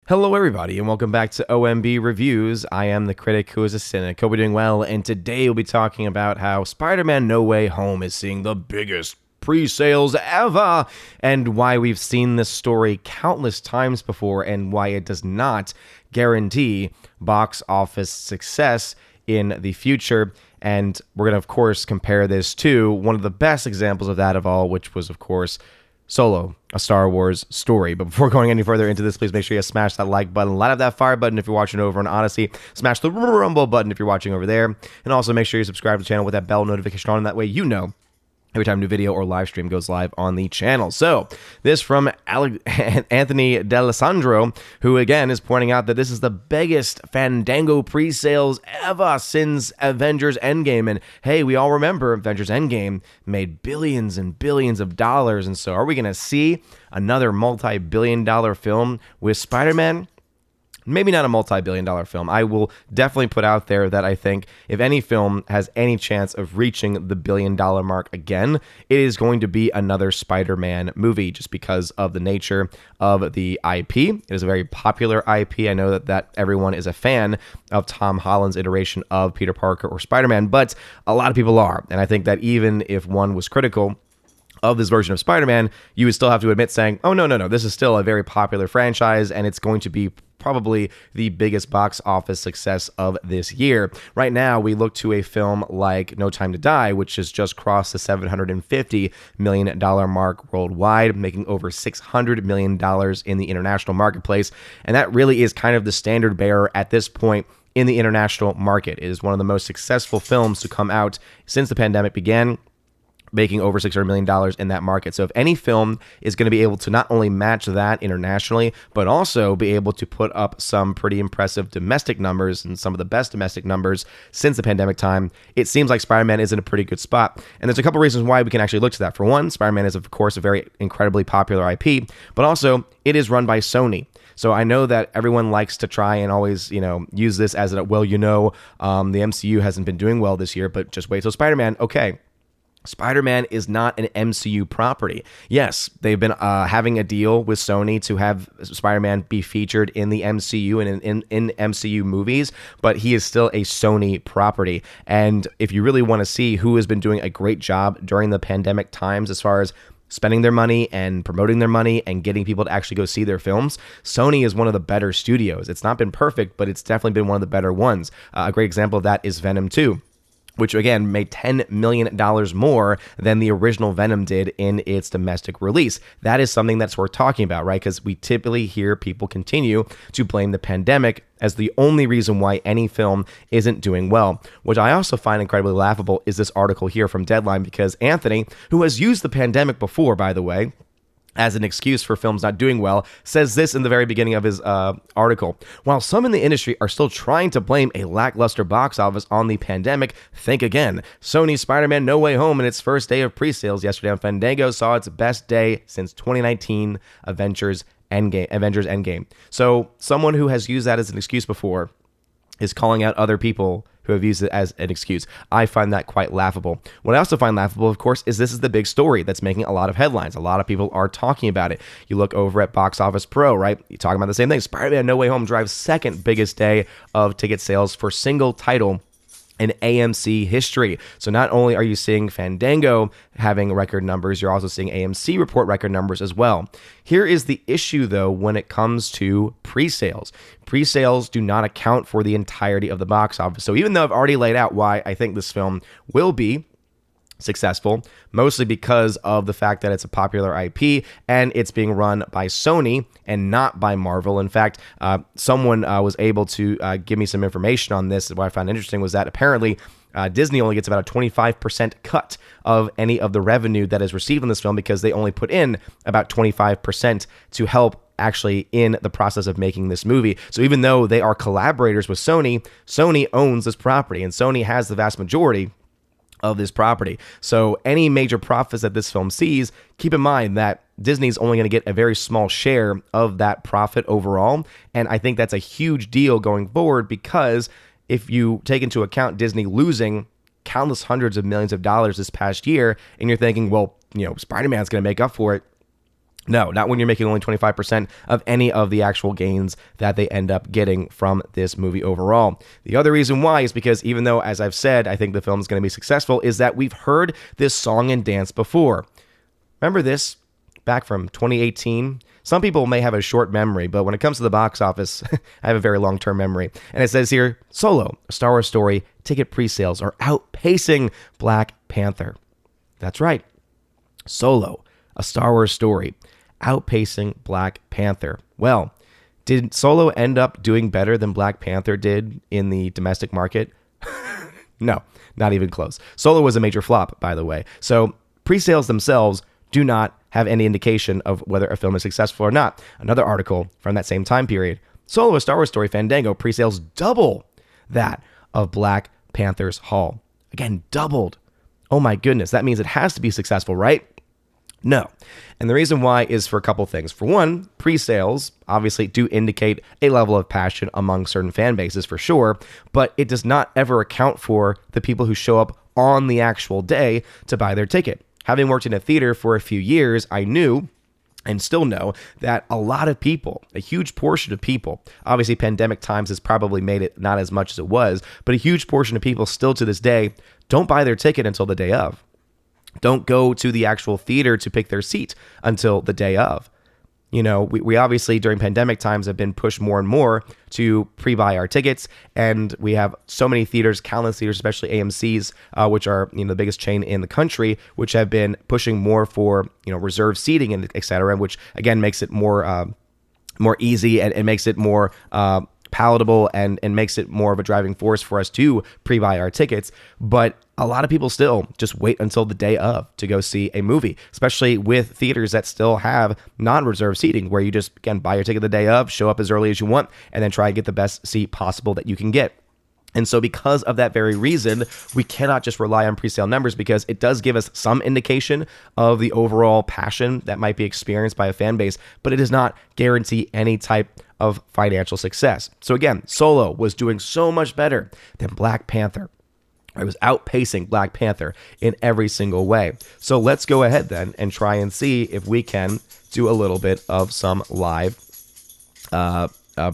Hello everybody and welcome back to OMB Reviews. I am the critic who is a cynic. Hope we're doing well, and today we'll be talking about how Spider-Man No Way Home is seeing the biggest pre-sales ever, and why we've seen this story countless times before, and why it does not guarantee box office success in the future. And we're going to, of course, compare this to one of the best examples of that of all, which was, of course, Solo, a Star Wars story. But before going any further into this, please make sure you smash that like button, light up that fire button if you're watching over on Odyssey, smash the rumble button if you're watching over there, and also make sure you subscribe to the channel with that bell notification on, and that way you know every time a new video or live stream goes live on the channel. So, this from Anthony D'Alessandro, who again is pointing out that this is the biggest Fandango pre-sales ever since Avengers Endgame. And hey, we all remember Avengers Endgame made billions and billions of dollars. And so, are we going to see another multi-billion-dollar film with Spider-Man? Maybe not a multi-billion-dollar film. I will definitely put out there that I think if any film has any chance of reaching the billion-dollar mark again, it is going to be another Spider-Man movie, just because of the nature of the IP. It is a very popular IP. I know that everyone is a fan of Tom Holland's iteration of Peter Parker or Spider-Man, but a lot of people are. And I think that even if one was critical of this version of Spider-Man, you would still have to admit saying, oh, no, this is still a very popular franchise, and it's going to be probably the biggest box office success of this year. Right now, we look to a film like No Time to Die, which has just crossed the $750 million mark worldwide, making over $600 million in the international marketplace. And that really is kind of the standard bearer at this point in the international market. It is one of the most successful films to come out since the pandemic began, making over $600 million in that market. So if any film is going to be able to not only match that internationally, but also be able to put up some pretty impressive domestic numbers and some of the best domestic numbers since the pandemic time, it seems like Spider-Man is in a pretty good spot. And there's a couple reasons why we can actually look to that. For one, Spider-Man is, of course, a very incredibly popular IP, but also it is run by Sony. So I know that everyone likes to try and always, use this as the MCU hasn't been doing well this year, but just wait till Spider-Man. Okay. Spider-Man is not an MCU property. Yes, they've been having a deal with Sony to have Spider-Man be featured in the MCU and in MCU movies, but he is still a Sony property. And if you really want to see who has been doing a great job during the pandemic times as far as spending their money and promoting their money and getting people to actually go see their films, Sony is one of the better studios. It's not been perfect, but it's definitely been one of the better ones. A great example of that is Venom 2. Which, again, made $10 million more than the original Venom did in its domestic release. That is something that's worth talking about, right? Because we typically hear people continue to blame the pandemic as the only reason why any film isn't doing well. Which I also find incredibly laughable is this article here from Deadline, because Anthony, who has used the pandemic before, by the way, as an excuse for films not doing well, says this in the very beginning of his article. While some in the industry are still trying to blame a lackluster box office on the pandemic, think again. Sony's Spider-Man No Way Home in its first day of pre-sales yesterday on Fandango saw its best day since 2019 Avengers Endgame. So someone who has used that as an excuse before is calling out other people who have used it as an excuse. I find that quite laughable. What I also find laughable, of course, is this is the big story that's making a lot of headlines. A lot of people are talking about it. You look over at Box Office Pro, right? You're talking about the same thing. Spider-Man No Way Home drives second biggest day of ticket sales for single title in AMC history. So not only are you seeing Fandango having record numbers, you're also seeing AMC report record numbers as well. Here is the issue, though, when it comes to pre-sales. Pre-sales do not account for the entirety of the box office. So even though I've already laid out why I think this film will be successful, mostly because of the fact that it's a popular IP and it's being run by Sony and not by Marvel. In fact, someone was able to give me some information on this. What I found interesting was that apparently Disney only gets about a 25% cut of any of the revenue that is received in this film, because they only put in about 25% to help actually in the process of making this movie. So even though they are collaborators with Sony, Sony owns this property and Sony has the vast majority of this property. So any major profits that this film sees, keep in mind that Disney's only going to get a very small share of that profit overall. And I think that's a huge deal going forward, because if you take into account Disney losing countless hundreds of millions of dollars this past year, and you're thinking, well, Spider-Man's going to make up for it, No, not when you're making only 25% of any of the actual gains that they end up getting from this movie overall. The other reason why is because even though, as I've said, I think the film is going to be successful, is that we've heard this song and dance before. Remember this back from 2018? Some people may have a short memory, but when it comes to the box office, I have a very long-term memory. And it says here, Solo, a Star Wars story, ticket pre-sales are outpacing Black Panther. That's right. Solo, a Star Wars story, outpacing Black Panther. Well, did Solo end up doing better than Black Panther did in the domestic market? No, not even close. Solo was a major flop, by the way. So pre-sales themselves do not have any indication of whether a film is successful or not. Another article from that same time period, Solo, a Star Wars story, Fandango, pre-sales double that of Black Panther's haul. Again, doubled. Oh my goodness, that means it has to be successful, right? No. And the reason why is for a couple things. For one, pre-sales obviously do indicate a level of passion among certain fan bases for sure, but it does not ever account for the people who show up on the actual day to buy their ticket. Having worked in a theater for a few years, I knew and still know that a lot of people, a huge portion of people, obviously pandemic times has probably made it not as much as it was, but a huge portion of people still to this day don't buy their ticket until the day of. Don't go to the actual theater to pick their seat until the day of. You know, we obviously during pandemic times have been pushed more and more to pre-buy our tickets, and we have so many theaters, countless theaters, especially AMC's, which are the biggest chain in the country, which have been pushing more for reserved seating and et cetera, which again makes it more easy and makes it more palatable and makes it more of a driving force for us to pre-buy our tickets. But a lot of people still just wait until the day of to go see a movie, especially with theaters that still have non-reserved seating where you just, again, buy your ticket the day of, show up as early as you want, and then try and get the best seat possible that you can get. And so because of that very reason, we cannot just rely on pre-sale numbers because it does give us some indication of the overall passion that might be experienced by a fan base, but it does not guarantee any type of financial success. So again, Solo was doing so much better than Black Panther. It was outpacing Black Panther in every single way. So let's go ahead then and try and see if we can do a little bit of some live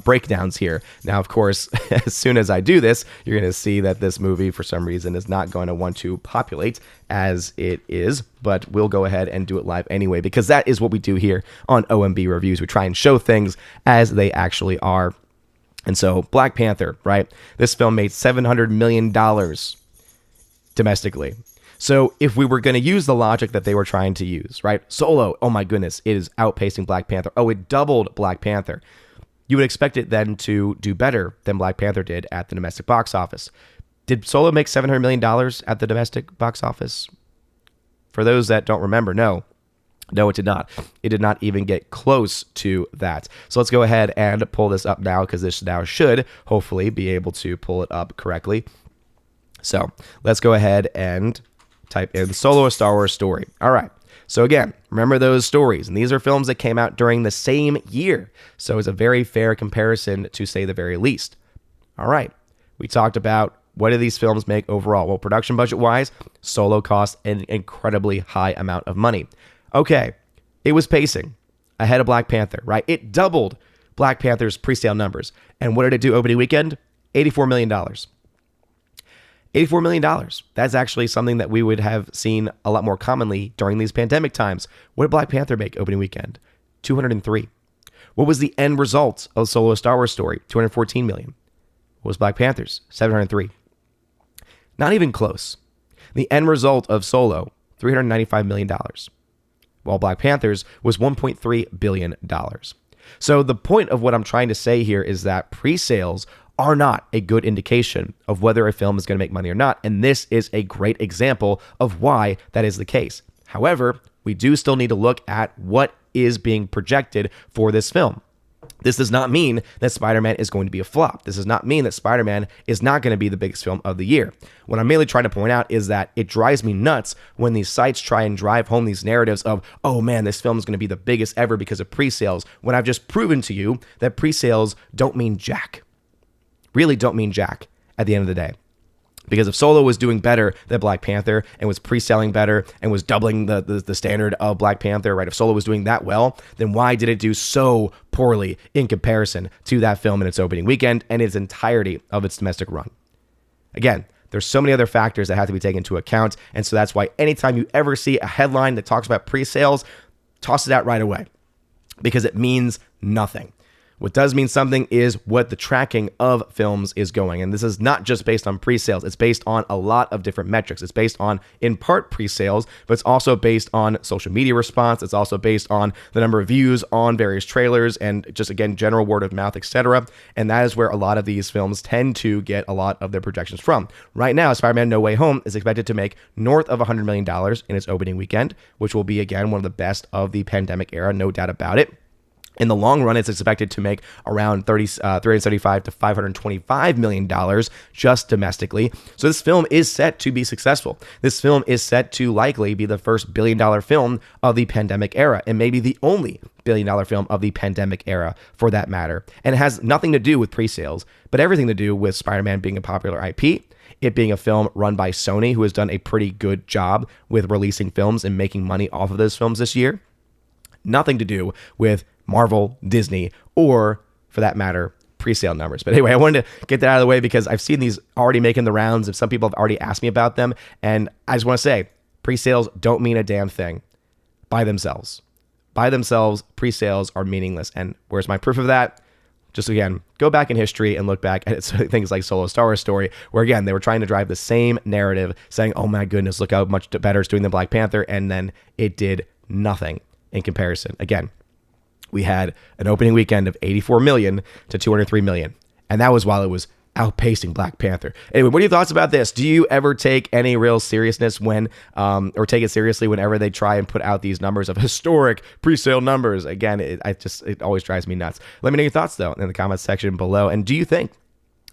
breakdowns here. Now, of course, as soon as I do this, you're going to see that this movie, for some reason, is not going to want to populate as it is, but we'll go ahead and do it live anyway, because that is what we do here on OMB Reviews. We try and show things as they actually are. And so, Black Panther, right? This film made $700 million domestically. So if we were going to use the logic that they were trying to use, right? Solo, oh my goodness, it is outpacing Black Panther. Oh, it doubled Black Panther. You would expect it then to do better than Black Panther did at the domestic box office. Did Solo make $700 million at the domestic box office? For those that don't remember, no. No, it did not. It did not even get close to that. So let's go ahead and pull this up now, because this now should hopefully be able to pull it up correctly. So let's go ahead and type in Solo, a Star Wars story. All right. So again, remember those stories. And these are films that came out during the same year. So it's a very fair comparison, to say the very least. All right. We talked about what do these films make overall. Well, production budget-wise, Solo cost an incredibly high amount of money. Okay. It was pacing ahead of Black Panther, right? It doubled Black Panther's pre-sale numbers. And what did it do opening weekend? $84 million. $84 million. That's actually something that we would have seen a lot more commonly during these pandemic times. What did Black Panther make opening weekend? 203. What was the end result of Solo, a Star Wars story? 214 million. What was Black Panther's? 703. Not even close. The end result of Solo, $395 million, while Black Panther's was $1.3 billion. So the point of what I'm trying to say here is that pre-sales are not a good indication of whether a film is going to make money or not, and this is a great example of why that is the case. However, we do still need to look at what is being projected for this film. This does not mean that Spider-Man is going to be a flop. This does not mean that Spider-Man is not going to be the biggest film of the year. What I'm mainly trying to point out is that it drives me nuts when these sites try and drive home these narratives of, oh man, this film is going to be the biggest ever because of pre-sales, when I've just proven to you that pre-sales don't mean jack. Really don't mean jack at the end of the day. Because if Solo was doing better than Black Panther and was pre-selling better and was doubling the standard of Black Panther, right? If Solo was doing that well, then why did it do so poorly in comparison to that film in its opening weekend and its entirety of its domestic run? Again, there's so many other factors that have to be taken into account. And so that's why anytime you ever see a headline that talks about pre-sales, toss it out right away because it means nothing. What does mean something is what the tracking of films is going. And this is not just based on pre-sales. It's based on a lot of different metrics. It's based on, in part, pre-sales, but it's also based on social media response. It's also based on the number of views on various trailers and just, again, general word of mouth, etc. And that is where a lot of these films tend to get a lot of their projections from. Right now, Spider-Man No Way Home is expected to make north of $100 million in its opening weekend, which will be, again, one of the best of the pandemic era, no doubt about it. In the long run, it's expected to make around $375 to $525 million just domestically. So this film is set to be successful. This film is set to likely be the first billion-dollar film of the pandemic era, and maybe the only billion-dollar film of the pandemic era for that matter. And it has nothing to do with pre-sales, but everything to do with Spider-Man being a popular IP, it being a film run by Sony, who has done a pretty good job with releasing films and making money off of those films this year. Nothing to do with Marvel, Disney, or for that matter, pre-sale numbers. But anyway, I wanted to get that out of the way because I've seen these already making the rounds and some people have already asked me about them. And I just want to say, pre-sales don't mean a damn thing by themselves. By themselves, pre-sales are meaningless. And where's my proof of that? Just again, go back in history and look back at things like Solo Star Wars Story, where again, they were trying to drive the same narrative, saying, oh my goodness, look how much better it's doing than Black Panther. And then it did nothing in comparison. Again, we had an opening weekend of 84 million to 203 million. And that was while it was outpacing Black Panther. Anyway, what are your thoughts about this? Do you ever take any real seriousness when, or take it seriously whenever they try and put out these numbers of historic pre-sale numbers? Again, it always drives me nuts. Let me know your thoughts though in the comments section below. And do you think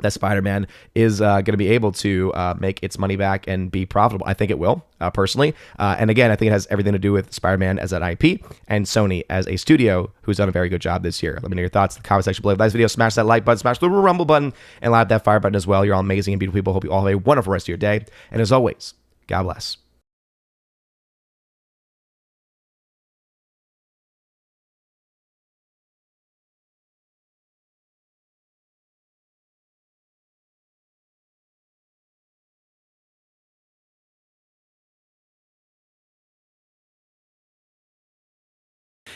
that Spider-Man is going to be able to make its money back and be profitable? I think it will, personally. And again, I think it has everything to do with Spider-Man as an IP and Sony as a studio who's done a very good job this year. Let me know your thoughts in the comment section below. If this video, smash that like button, smash the rumble button, and light that fire button as well. You're all amazing and beautiful people. Hope you all have a wonderful rest of your day. And as always, God bless.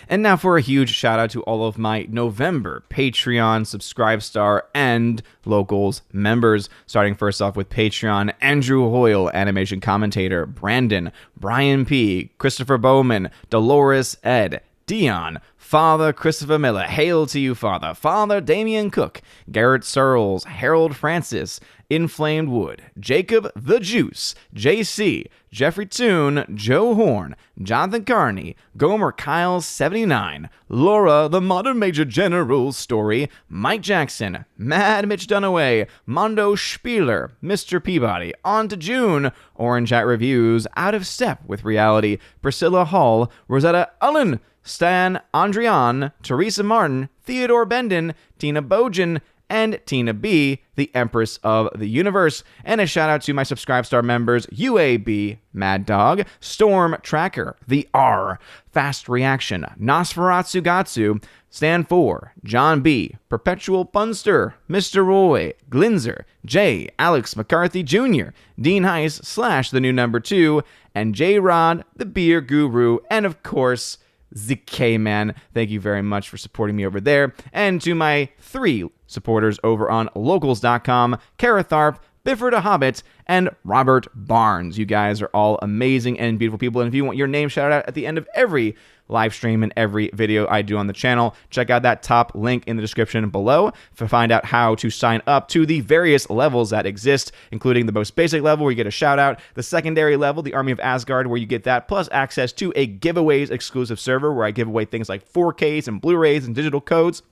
And now for a huge shout out to all of my November Patreon, Subscribestar, and Locals members. Starting first off with Patreon, Andrew Hoyle, animation commentator, Brandon, Brian P., Christopher Bowman, Dolores Ed, Dion, Father Christopher Miller, hail to you, Father, Father Damian Cook, Garrett Searles, Harold Francis, Inflamed Wood, Jacob the Juice, JC, Jeffrey Toon, Joe Horn, Jonathan Carney, Gomer Kyle 79, Laura the Modern Major General Story, Mike Jackson, Mad Mitch Dunaway, Mondo Spieler, Mr. Peabody, On to June, Orange Hat Reviews, Out of Step with Reality, Priscilla Hall, Rosetta Ullen, Stan Andrian, Teresa Martin, Theodore Bendon, Tina Bojan, and Tina B, the Empress of the Universe. And a shout out to my Subscribestar members, UAB, Mad Dog, Storm Tracker, The R, Fast Reaction, Nosferatu Gatsu, Stan 4, John B, Perpetual Punster, Mr. Roy, Glinzer, J, Alex McCarthy Jr., Dean Heiss / the new number 2, and J Rod, the Beer Guru, and of course, ZK Man. Thank you very much for supporting me over there. And to my 3 supporters over on locals.com, Kara Tharp, Bifford a Hobbit, and Robert Barnes. You guys are all amazing and beautiful people. And if you want your name shouted out at the end of every live stream and every video I do on the channel, check out that top link in the description below to find out how to sign up to the various levels that exist, including the most basic level where you get a shout out, the secondary level, the Army of Asgard, where you get that, plus access to a giveaways exclusive server where I give away things like 4Ks and Blu-rays and digital codes.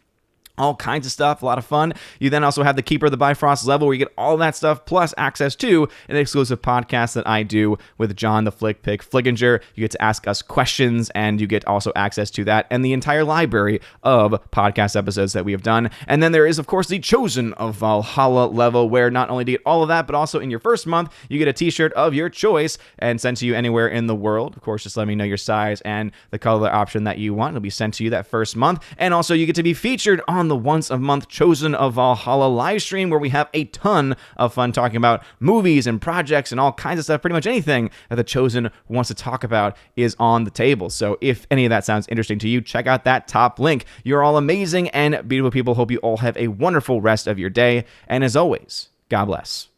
all kinds of stuff, a lot of fun. You then also have the Keeper of the Bifrost level where you get all that stuff, plus access to an exclusive podcast that I do with John the Flick Pick Flickinger. You get to ask us questions, and you get also access to that and the entire library of podcast episodes that we have done. And then there is, of course, the Chosen of Valhalla level, where not only do you get all of that, but also in your first month, you get a t-shirt of your choice and sent to you anywhere in the world. Of course, just let me know your size and the color option that you want. It'll be sent to you that first month. And also, you get to be featured on the once a month Chosen of Valhalla live stream, where we have a ton of fun talking about movies and projects and all kinds of stuff. Pretty much anything that the Chosen wants to talk about is on the table. So if any of that sounds interesting to you, check out that top link. You're all amazing and beautiful people. Hope you all have a wonderful rest of your day. And as always, God bless.